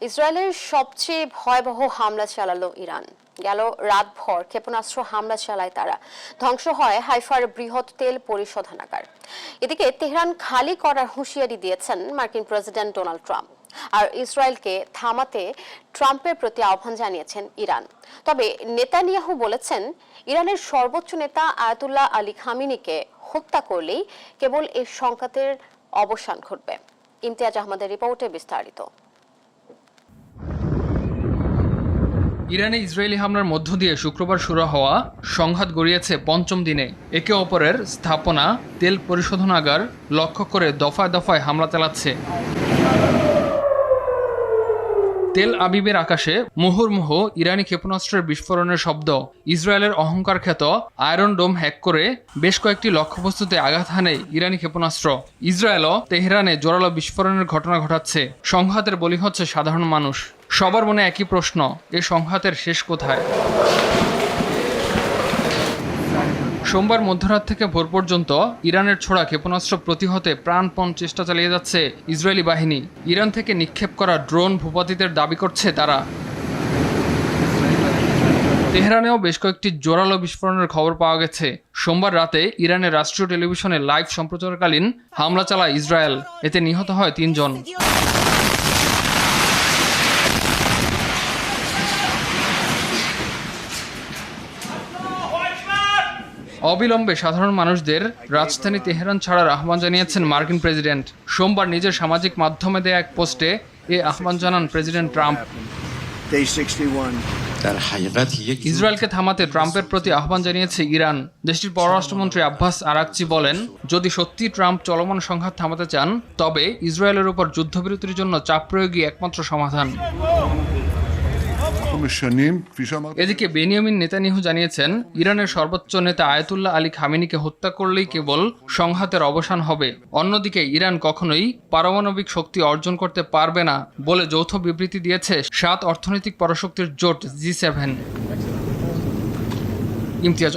ইসরায়েলের সবচেয়ে ভয়াবহ হামলা চালালো ইরান। গেল রাতভর ক্ষেপণাস্ত্র হামলা চালায় তারা। ধ্বংস হয় হাইফার বৃহৎ তেল পরিশোধনাগার। এদিকে তেহরান খালি করার হুঁশিয়ারি দিয়েছেন মার্কিন প্রেসিডেন্ট ডোনাল্ড ট্রাম্প। আর ইসরায়েলকে থামাতে ট্রাম্পের প্রতি আহ্বান জানিয়েছেন ইরান। তবে নেতানিয়াহু বলেছেন, ইরানের সর্বোচ্চ নেতা আয়াতুল্লাহ আলী খামিনিকে হত্যা করলেই কেবল এই সংঘাতের অবসান ঘটবে। ইমতিয়াজ আহমদের রিপোর্টে বিস্তারিত। ইরানে ইসরায়েলি হামলার মধ্য দিয়ে শুক্রবার শুরু হওয়া সংঘাত গড়িয়েছে পঞ্চম দিনে। একে অপরের স্থাপনা, তেল পরিশোধনাগার লক্ষ্য করে দফায় দফায় হামলা চালাচ্ছে। তেল আবিবের আকাশে মুহুর্মুহু ইরানি ক্ষেপণাস্ত্রের বিস্ফোরণের শব্দ। ইসরায়েলের অহংকার খ্যাত আয়রন ডোম হ্যাক করে বেশ কয়েকটি লক্ষ্যবস্তুতে আঘাত হানে ইরানি ক্ষেপণাস্ত্র। ইসরায়েলও তেহরানে জোরালো বিস্ফোরণের ঘটনা ঘটাচ্ছে। সংঘাতের বলি হচ্ছে সাধারণ মানুষ। সবার মনে একই প্রশ্ন, এ সংঘাতের শেষ কোথায়? সোমবার মধ্যরাত থেকে ভোর পর্যন্ত ইরানের ছোড়া ক্ষেপণাস্ত্র প্রতিহতে প্রাণপণ চেষ্টা চালিয়ে যাচ্ছে ইসরায়েলি বাহিনী। ইরান থেকে নিক্ষেপ করা ড্রোন ভূপাতিতের দাবি করছে তারা। তেহরানেও বেশ কয়েকটি জোরালো বিস্ফোরণের খবর পাওয়া গেছে। সোমবার রাতে ইরানের রাষ্ট্রীয় টেলিভিশনে লাইভ সম্প্রচারকালীন হামলা চালায় ইসরায়েল। এতে নিহত হয় 3 জন। অবিলম্বে সাধারণ মানুষদের রাজধানী তেহরান ছাড়ার আহ্বান জানিয়েছেন মার্কিন প্রেসিডেন্ট। সোমবার নিজের সামাজিক মাধ্যমে দেয়া এক পোস্টে এ আহ্বান জানান প্রেসিডেন্ট ট্রাম্প। ইসরায়েলকে থামাতে ট্রাম্পের প্রতি আহ্বান জানিয়েছে ইরান। দেশটির পররাষ্ট্রমন্ত্রী আব্বাস আরাকচি বলেন, যদি সত্যি ট্রাম্প চলমান সংঘাত থামাতে চান, তবে ইসরায়েলের উপর যুদ্ধবিরতির জন্য চাপ প্রয়োগই একমাত্র সমাধান। এদিকে বেনিয়ামিন নেতানিয়াহু জানিয়েছেন, ইরানের সর্বোচ্চ নেতা আয়াতুল্লাহ আলী খামেনিকে হত্যা করলেই কেবল সংঘাতের অবসান হবে। অন্যদিকে ইরান কখনোই পারমাণবিক শক্তি অর্জন করতে পারবে না বলে যৌথ বিবৃতি দিয়েছে 7 অর্থনৈতিক পরাশক্তির জোট G7। ইমতিয়াজ